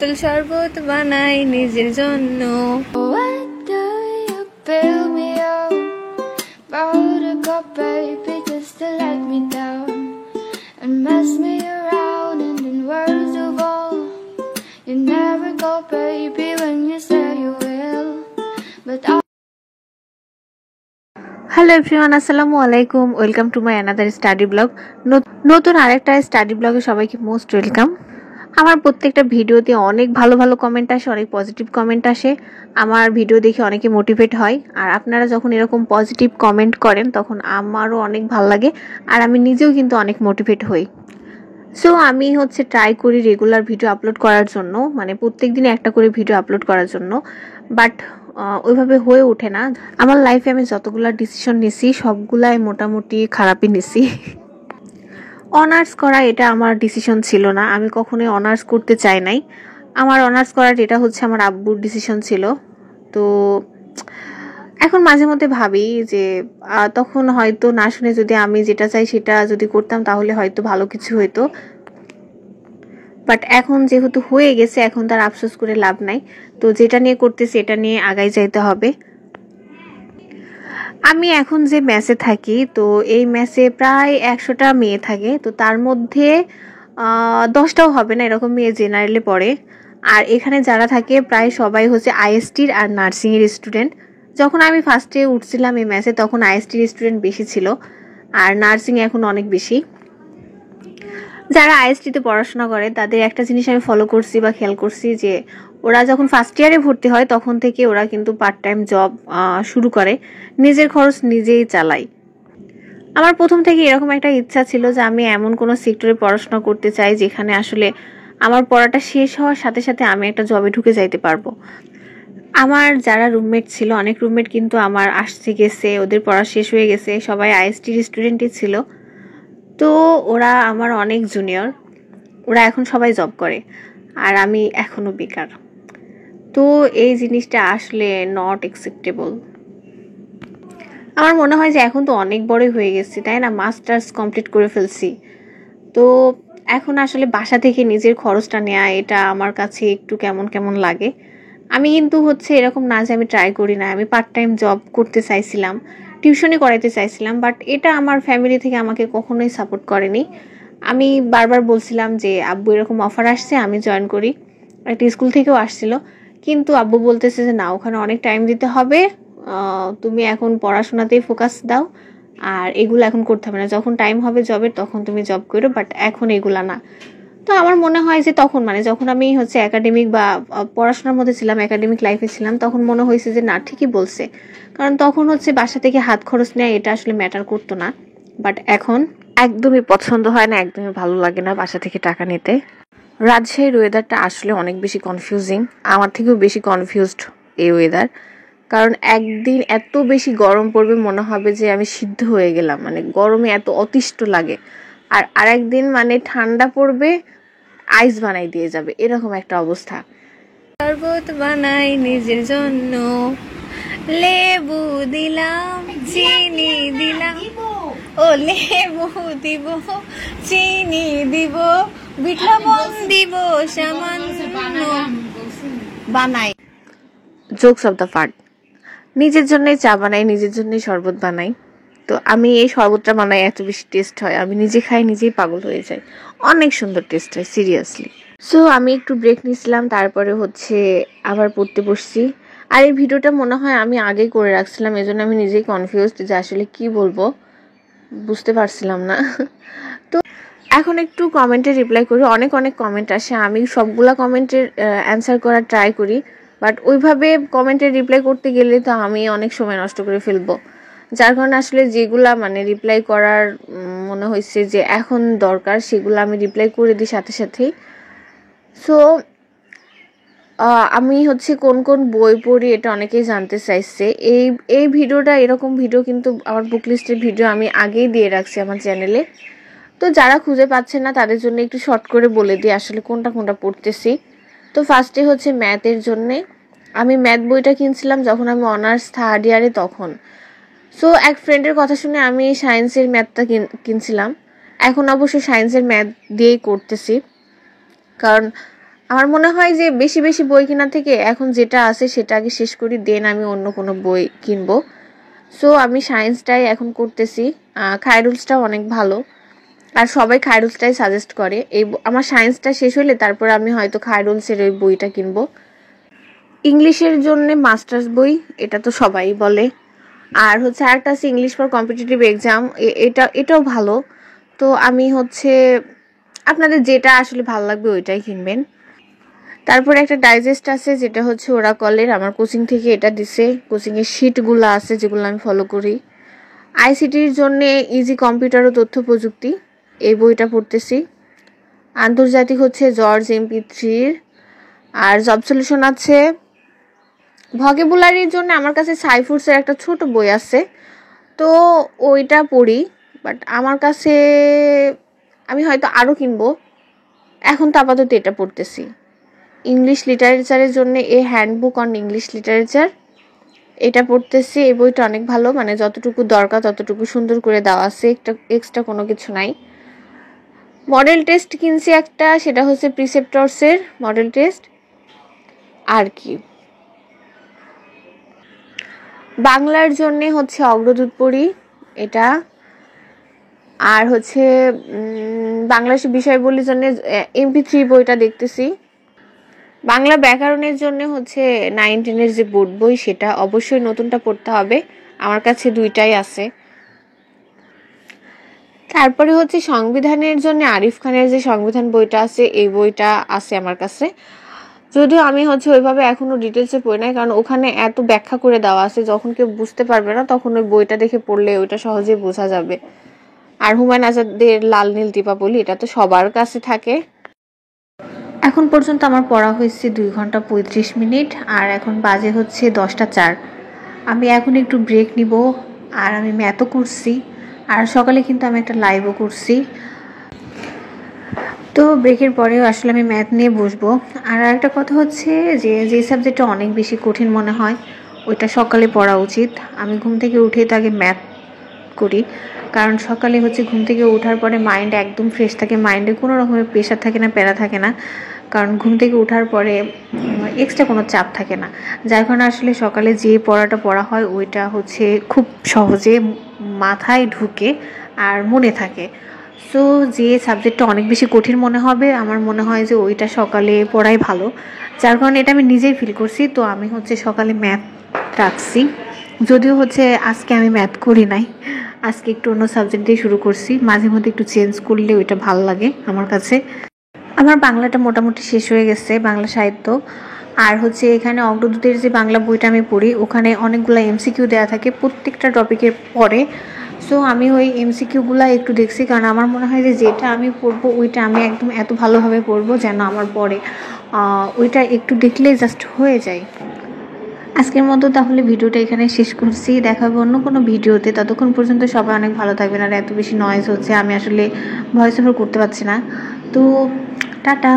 তেল শরবত বানাই নিজের জন্য। হ্যালো এভরিওয়ান, আসসালামু আলাইকুম। Welcome to my another study blog. নতুন আরেকটা স্টাডি ব্লগে সবাইকে মোস্ট ওয়েলকাম। আমার প্রত্যেকটা ভিডিওতে অনেক ভালো ভালো কমেন্ট আসে, অনেক পজিটিভ কমেন্ট আসে। আমার ভিডিও দেখে অনেকে মোটিভেট হয়, আর আপনারা যখন এরকম পজিটিভ কমেন্ট করেন তখন আমারও অনেক ভালো লাগে, আর আমি নিজেও কিন্তু অনেক মোটিভেট হই। সো আমি ট্রাই করি রেগুলার ভিডিও আপলোড করার জন্য, মানে প্রত্যেক দিনে একটা করে ভিডিও আপলোড করার জন্য, বাট ওইভাবে হয়ে ওঠে না। আমার লাইফে আমি যতগুলো ডিসিশন নিছি সবগুলাই মোটামুটি খারাপই নিছি। অনার্স করা এটা আমার ডিসিশন ছিল না, আমি কখনোই অনার্স করতে চাই নাই। আমার অনার্স করার এটা আমার আব্বুর ডিসিশন ছিল। তো এখন মাঝে মধ্যে ভাবি যে তখন হয়তো না শুনে যদি আমি যেটা চাই সেটা যদি করতাম তাহলে হয়তো ভালো কিছু হইতো, বাট এখন যেহেতু হয়ে গেছে এখন তার আফসোস করে লাভ নাই। তো যেটা নিয়ে করতেছি এটা নিয়ে আগাই যাইতে হবে। আমি এখন যে মেসে থাকি, তো এই মেসে প্রায় 100টা মেয়ে থাকে। তো তার মধ্যে 10টাও হবে না এরকম মেয়ে জেনারেলে পড়ে। আর এখানে যারা থাকে প্রায় সবাই আইএসটির আর নার্সিংয়ের স্টুডেন্ট। যখন আমি ফার্স্টে উঠছিলাম এই মেসে তখন আইএসটির স্টুডেন্ট বেশি ছিল, আর নার্সিং এখন অনেক বেশি। যারা আইএসটিতে পড়াশোনা করে তাদের একটা জিনিস আমি ফলো করছি বা খেয়াল করছি যে ওরা যখন ফার্স্ট ইয়ারে ভর্তি হয় তখন থেকে ওরা কিন্তু পার্ট টাইম জব শুরু করে, নিজের খরচ নিজেই চালায়। আমার প্রথম থেকে এরকম একটা ইচ্ছা ছিল যে আমি এমন কোনো সেক্টরে পড়াশোনা করতে চাই যেখানে আসলে আমার পড়াটা শেষ হওয়ার সাথে সাথে আমি একটা জবে ঢুকে যাইতে পারবো। আমার যারা রুমমেট ছিল, অনেক রুমমেট কিন্তু আমার আসতে গেছে, ওদের পড়া শেষ হয়ে গেছে, সবাই আইএসটির স্টুডেন্টই ছিল। তো ওরা আমার অনেক জুনিয়র, ওরা এখন সবাই জব করে আর আমি এখনো বেকার। তো এই জিনিসটা আসলে নট অ্যাকসেপ্টেবল। আমার মনে হয় যে এখন তো অনেক বড়ই হয়ে গেছি, তাই না? মাস্টার্স কমপ্লিট করে ফেলছি, তো এখন আসলে বাসা থেকে নিজের খরচটা নেওয়া এটা আমার কাছে একটু কেমন কেমন লাগে। আমি কিন্তু এরকম না যে আমি ট্রাই করি না, আমি পার্ট টাইম জব করতে চাইছিলাম, টিউশনই করাইতে চাইছিলাম, বাট এটা আমার ফ্যামিলি থেকে আমাকে কখনোই সাপোর্ট করেনি। আমি বারবার বলছিলাম যে আব্বু এরকম অফার আসছে আমি জয়েন করি, একটা স্কুল থেকেও আসছিল, কিন্তু আব্বু বলতেছে যে না, ওখানে অনেক টাইম দিতে হবে, তুমি এখন পড়াশোনাতেই ফোকাস দাও, আর এগুলো এখন করতে হবে না, যখন টাইম হবে জবের তখন তুমি জব করো, বাট এখন এগুলা না। তো আমার মনে হয় যে তখন যখন আমি একাডেমিক বা পড়াশোনার মধ্যে ছিলাম, একাডেমিক লাইফে ছিলাম, তখন মনে হয়েছে যে না, ঠিকই বলছে, কারণ তখন বাসা থেকে হাত খরচ নেয় এটা আসলে ম্যাটার করতো না। বাট এখন একদমই পছন্দ হয় না, একদমই ভালো লাগে না বাসা থেকে টাকা নিতে। রাজশাহীর ওয়েদারটা আসলে অনেক বেশি কনফিউজিং, আমার থেকেও বেশি কনফিউজড এই ওয়েদার। কারণ একদিন এত বেশি গরম পড়বে মনে হবে যে আমি সিদ্ধ হয়ে গেলাম, মানে গরমে এত অতিষ্ঠ লাগে, আর আরেকদিন ঠান্ডা পড়বে আইস বানাই দিয়ে যাবে, এরকম একটা অবস্থা। শরবত বানাই নিজের জন্য, লেবু দিলাম চিনি দিলাম, ও লেবু দিব চিনি দিব বিট লবণ দিব সামান্য, বানাই জোকস অফ দ্য পার্ট। নিজের জন্যই চা বানাই, নিজের জন্যই শরবত বানাই। তো আমি এই শরবতটা বানাই, এত বেশি টেস্ট হয়, আমি নিজে খাই নিজেই পাগল হয়ে যাই, অনেক সুন্দর টেস্ট হয় সিরিয়াসলি। সো আমি একটু ব্রেক নিয়েছিলাম, তারপরে আবার পড়তে বসছি। আর এই ভিডিওটা মনে হয় আমি আগেই করে রাখছিলাম, এজন্য আমি নিজেই কনফিউজড যে আসলে কি বলবো, বুঝতে পারছিলাম না। তো এখন একটু কমেন্টে রিপ্লাই করি, অনেক অনেক কমেন্ট আসে, আমি সবগুলা কমেন্টের অ্যান্সার করার ট্রাই করি, বাট ওইভাবে কমেন্টের রিপ্লাই করতে গেলে তো আমি অনেক সময় নষ্ট করে ফেলবো, যার কারণে আসলে যেগুলা রিপ্লাই করার মনে হয়েছে যে এখন দরকার সেগুলো আমি রিপ্লাই করে দিই সাথে সাথেই। সো আমি কোন কোন বই পড়ি এটা অনেকেই জানতে চাইছে। এই ভিডিওটা, এরকম ভিডিও কিন্তু আমার বুক লিস্টের ভিডিও আমি আগেই দিয়ে রাখছি আমার চ্যানেলে। তো যারা খুঁজে পাচ্ছে না তাদের জন্য একটু শর্ট করে বলে দিই আসলে কোনটা কোনটা পড়তেছি। তো ফার্স্টে ম্যাথের জন্যে আমি ম্যাথ বইটা কিনছিলাম যখন আমি অনার্স থার্ড ইয়ারে তখন। সো এক ফ্রেন্ডের কথা শুনে আমি সায়েন্সের ম্যাথটা কিনছিলাম। এখন অবশ্য সায়েন্সের ম্যাথ দিয়েই করতেছি, কারণ আমার মনে হয় যে বেশি বেশি বই কেনার থেকে এখন যেটা আছে সেটা আগে শেষ করি, দেন আমি অন্য কোনো বই কিনবো। সো আমি সায়েন্সটাই এখন করতেছি। খায়রুলসটাও অনেক ভালো, আর সবাই খায়রুলসটাই সাজেস্ট করে। আমার সায়েন্সটা শেষ হলে তারপর আমি হয়তো খায়রুলসের ওই বইটা কিনবো। ইংলিশের জন্য মাস্টার্স বই, এটা তো সবাই বলে। আর হচ্ছে আরেকটা আছে ইংলিশ ফর কম্পিটিটিভ এক্সাম, এটাও ভালো। তো আমি হচ্ছে আপনাদের যেটা আসলে ভালো লাগবে ওইটাই কিনবেন। তারপরে একটা ডাইজেস্ট আছে যেটা হচ্ছে ওরাকলের, আমার কোচিং থেকে এটা দিছে। কোচিংয়ের শিটগুলো আছে যেগুলো আমি ফলো করি। আইসিটির জন্য ইজি কম্পিউটার ও তথ্য প্রযুক্তি, এই বইটা পড়তেছি। আন্তর্জাতিক হচ্ছে জর্জ MP3-র। আর জব সলিউশন আছে। ভকেবুলারির জন্য আমার কাছে সাইফুডসের একটা ছোট বই আছে, তো ওইটা পড়ি। বাট আমার কাছে আমি হয়তো আরও কিনবো, এখন তো আপাতত এটা পড়তেছি। ইংলিশ লিটারেচারের জন্য হ্যান্ডবুক অন ইংলিশ লিটারেচার, এটা পড়তেছি। এই বইটা অনেক ভালো, মানে যতটুকু দরকার ততটুকু সুন্দর করে দেওয়া আছে, এক্সট্রা কোনো কিছু নাই। মডেল টেস্ট কিনছি একটা, সেটা হচ্ছে প্রিসেপ্টরসের মডেল টেস্ট। আর কি বাংলার জন্য হচ্ছে অগ্রদূত পড়ি এটা। আর হচ্ছে বাংলাদেশের বিষয়বলির জন্য MP3 বইটা দেখতেছি। বাংলা ব্যাকরণের জন্য হচ্ছে 9-10-এর যে বোর্ড বই, সেটা অবশ্যই নতুনটা পড়তে হবে। আমার কাছে দুইটাই আছে। তারপরে হচ্ছে সংবিধানের জন্য আরিফ খানের যে সংবিধান বইটা আছে, এই বইটা আছে আমার কাছে। যদিও আমি হচ্ছে ওইভাবে এখনো ডিটেলসে পড়ি নাই, কারণ ওখানে এত ব্যাখ্যা করে দেওয়া আছে, যখন কেউ বুঝতে পারবে না তখন ওই বইটা দেখে পড়লে ওইটা সহজেই বোঝা যাবে। আর হুমায়ুন আজাদের লাল নীল দীপাবলি, এটা তো সবার কাছে থাকে। এখন পর্যন্ত আমার পড়া হয়েছে 2 ঘন্টা 35 মিনিট, আর এখন বাজে হচ্ছে 10টা 4। আমি এখন একটু ব্রেক নিব। আর আমি ম্যাথও করছি, আর সকালে কিন্তু আমি একটা লাইভও করছি। তো ব্রেকের পরেও আসলে আমি ম্যাথ নিয়ে বসবো। আর একটা কথা হচ্ছে যে সাবজেক্টটা অনেক বেশি কঠিন মনে হয় ওইটা সকালে পড়া উচিত। আমি ঘুম থেকে উঠেই তো আগে ম্যাথ করি, কারণ সকালে হচ্ছে ঘুম থেকে ওঠার পরে মাইন্ড একদম ফ্রেশ থাকে, মাইন্ডে কোনো রকমের প্রেশার থাকে না, প্যারা থাকে না, কারণ ঘুম থেকে ওঠার পরে এক্সট্রা কোনো চাপ থাকে না। যার কারণে আসলে সকালে যে পড়াটা পড়া হয় ওইটা হচ্ছে খুব সহজে মাথায় ঢুকে আর মনে থাকে। সো যে সাবজেক্টটা অনেক বেশি কঠিন মনে হবে, আমার মনে হয় যে ওইটা সকালে পড়াই ভালো। যার কারণে এটা আমি নিজেই ফিল করছি, তো আমি হচ্ছে সকালে ম্যাথ রাখছি। যদিও হচ্ছে আজকে আমি ম্যাথ করি নাই, আজকে একটু অন্য সাবজেক্ট দিয়ে শুরু করছি। মাঝে মধ্যে একটু চেঞ্জ করলে ওইটা ভালো লাগে আমার কাছে। আমার বাংলাটা মোটামুটি শেষ হয়ে গেছে, বাংলা সাহিত্য। আর হচ্ছে এখানে অগ্রদূতের যে বাংলা বইটা আমি পড়ি, ওখানে অনেকগুলো MCQ দেওয়া থাকে প্রত্যেকটা টপিকের পরে। সো আমি ওই MCQগুলো একটু দেখছি, কারণ আমার মনে হয় যে যেটা আমি পড়বো ওইটা আমি একদম এত ভালোভাবে পড়বো যেন আমার পরে ওইটা একটু দেখলে জাস্ট হয়ে যায়। আজকের মতো তাহলে ভিডিওটা এখানে শেষ করছি, দেখা হবে অন্য কোনো ভিডিওতে। ততক্ষণ পর্যন্ত সবাই অনেক ভালো থাকবেন। আর এত বেশি নয়েজ হচ্ছে, আমি আসলে ভয়েস ওভার করতে পারছি না। তো টাটা।